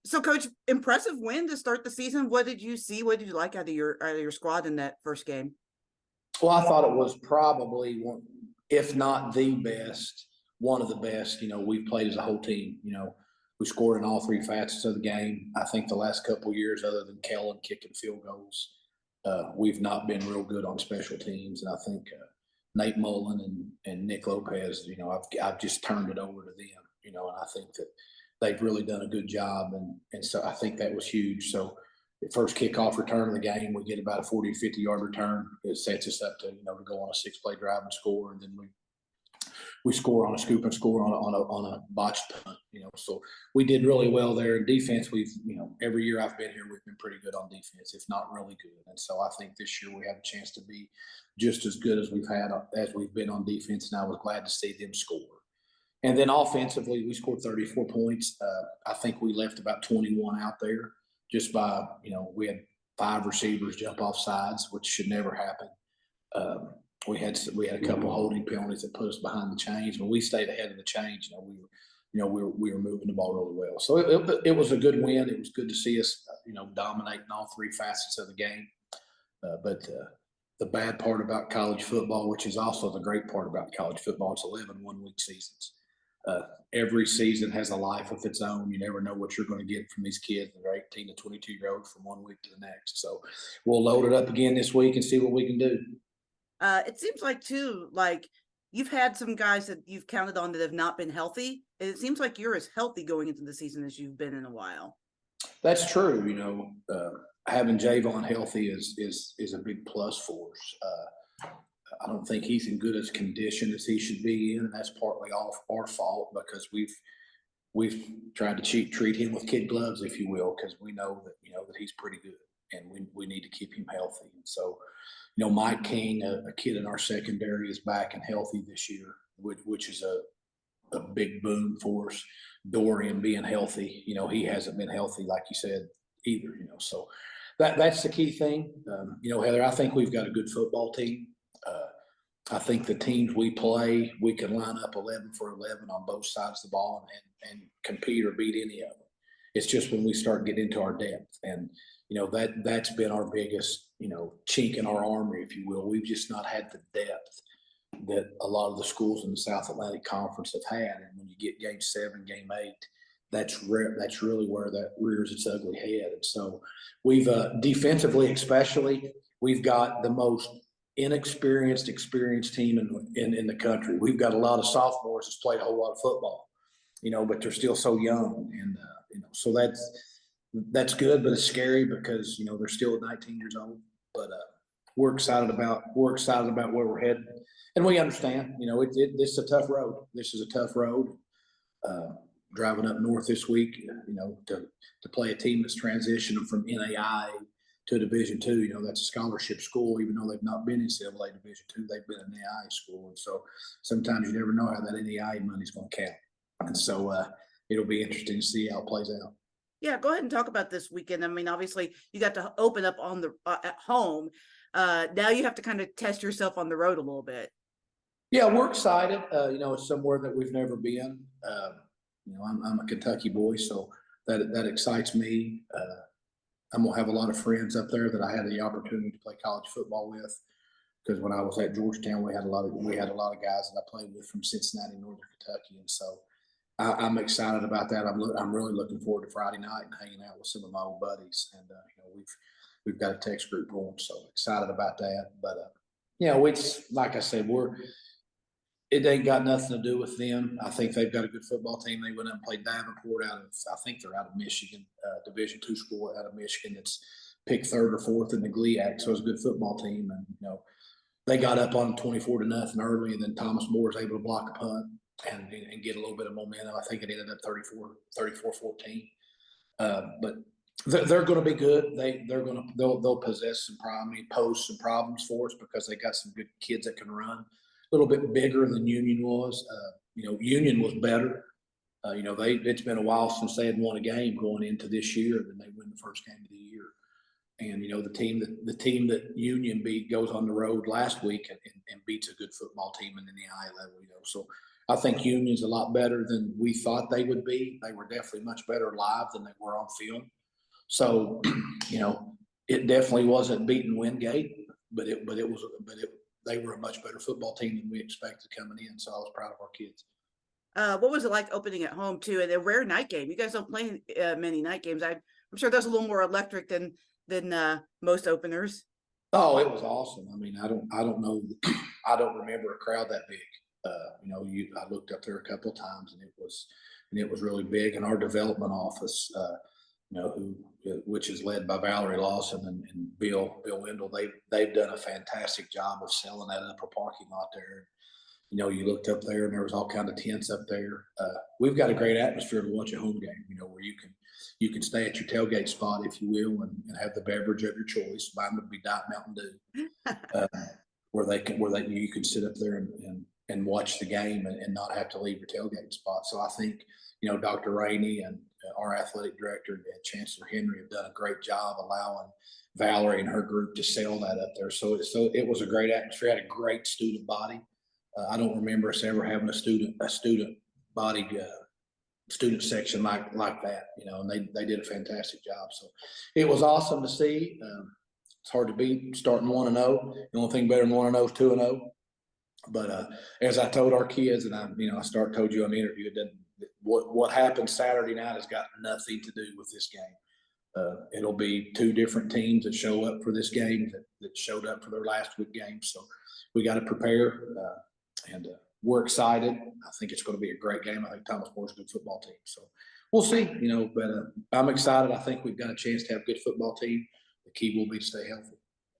So, Coach, impressive win to start the season. What did you see? What did you like out of your squad in that first game? Well, I thought it was probably one, if not the best, one of the best. We've played as a whole team. We scored in all three facets of the game. I think the last couple of years, other than Kellen kicking field goals, we've not been real good on special teams. And I think Nate Mullen and Nick Lopez, I've just turned it over to them. And I think that they've really done a good job. And so I think that was huge. So the first kickoff return of the game, we get about a 40 or 50-yard return. It sets us up to go on a 6-play drive and score, and then we score on a scoop and score on a botched punt. So we did really well there. In defense, we've every year I've been here, we've been pretty good on defense, if not really good. And so I think this year we have a chance to be just as good as we've been on defense, and I was glad to see them score. And then offensively, we scored 34 points. I think we left about 21 out there just by, we had 5 receivers jump off sides, which should never happen. We had a couple holding penalties that put us behind the chains. When we stayed ahead of the chains, we were moving the ball really well. So it was a good win. It was good to see us, dominating all three facets of the game. But the bad part about college football, which is also the great part about college football, it's 11 one-week seasons. Every season has a life of its own. You never know what you're going to get from these kids that are 18 to 22-year-olds from one week to the next. So we'll load it up again this week and see what we can do. It seems like, too, like you've had some guys that you've counted on that have not been healthy. And it seems like you're as healthy going into the season as you've been in a while. That's true. Having Javon healthy is a big plus for us. I don't think he's in good as condition as he should be in, and that's partly our fault because we've tried to treat him with kid gloves, if you will, because we know that he's pretty good, and we need to keep him healthy. And so, Mike King, a kid in our secondary, is back and healthy this year, which is a big boom for us. Dorian being healthy, he hasn't been healthy, like you said, either. So that's the key thing. Heather, I think we've got a good football team. I think the teams we play, we can line up 11 for 11 on both sides of the ball and compete or beat any of them. It's just when we start getting into our depth. And, that's been our biggest, chink in our armor, if you will. We've just not had the depth that a lot of the schools in the South Atlantic Conference have had. And when you get game 7, game 8, that's really where that rears its ugly head. And so we've defensively, especially, we've got the most experienced team in the country. We've got a lot of sophomores that's played a whole lot of football, but they're still so young, and so that's good, but it's scary because they're still 19 years old. But we're excited about where we're headed, and we understand. This is a tough road. This is a tough road. Driving up north this week, to play a team that's transitioning from NAI to Division II, that's a scholarship school. Even though they've not been in NCAA Division II, they've been in NAI school, and so sometimes you never know how that NAI money's going to count. And so it'll be interesting to see how it plays out. Yeah, go ahead and talk about this weekend. I mean, obviously, you got to open up on the at home. Now you have to kind of test yourself on the road a little bit. Yeah, we're excited. It's somewhere that we've never been. I'm a Kentucky boy, so that excites me. I'm gonna have a lot of friends up there that I had the opportunity to play college football with. Because when I was at Georgetown, we had a lot of guys that I played with from Cincinnati, Northern Kentucky, and so I'm excited about that. I'm really looking forward to Friday night and hanging out with some of my old buddies, and we've got a text group going, so excited about that. But it's like I said, it ain't got nothing to do with them. I think they've got a good football team. They went up and played Davenport I think they're out of Michigan, Division II school out of Michigan. That's picked 3rd or 4th in the GLIAC, so it's a good football team. And they got up on 24-0 early, and then Thomas Moore was able to block a punt and get a little bit of momentum. I think it ended up 34-14. But they're going to be good. They'll pose some problems for us because they got some good kids that can run. A little bit bigger than Union was. Union was better. It's been a while since they had won a game going into this year, and they win the first game of the year. And the team that Union beat goes on the road last week and beats a good football team in the NAIA level. So I think Union's a lot better than we thought they would be. They were definitely much better live than they were on film. So, it definitely wasn't beating Wingate, but they were a much better football team than we expected coming in. So I was proud of our kids. What was it like opening at home too? And a rare night game. You guys don't play many night games. I'm sure that's a little more electric than most openers. Oh, it was awesome. I mean, I don't know, I don't remember a crowd that big. I looked up there a couple of times, and it was really big. And our development office, which is led by Valerie Lawson and Bill Wendell, they've done a fantastic job of selling that upper parking lot there. You looked up there and there was all kinds of tents up there. We've got a great atmosphere to watch a home game, where you can stay at your tailgate spot, if you will, and have the beverage of your choice. Mine would be Diet Mountain Dew, where you can sit up there and watch the game and not have to leave your tailgate spot. So I think, Dr. Rainey and our athletic director and Chancellor Henry have done a great job allowing Valerie and her group to sell that up there. So it was a great atmosphere. Had a great student body. I don't remember us ever having a student body student section like that, and they did a fantastic job. So it was awesome to see. It's hard to beat starting 1-0. The only thing better than 1-0 is 2-0. But as I told our kids, and I told you on the interview, it doesn't. What happened Saturday night has got nothing to do with this game. It'll be two different teams that show up for this game that showed up for their last week game. So we got to prepare, and we're excited. I think it's going to be a great game. I think Thomas Moore's a good football team. So we'll see, but I'm excited. I think we've got a chance to have a good football team. The key will be to stay healthy.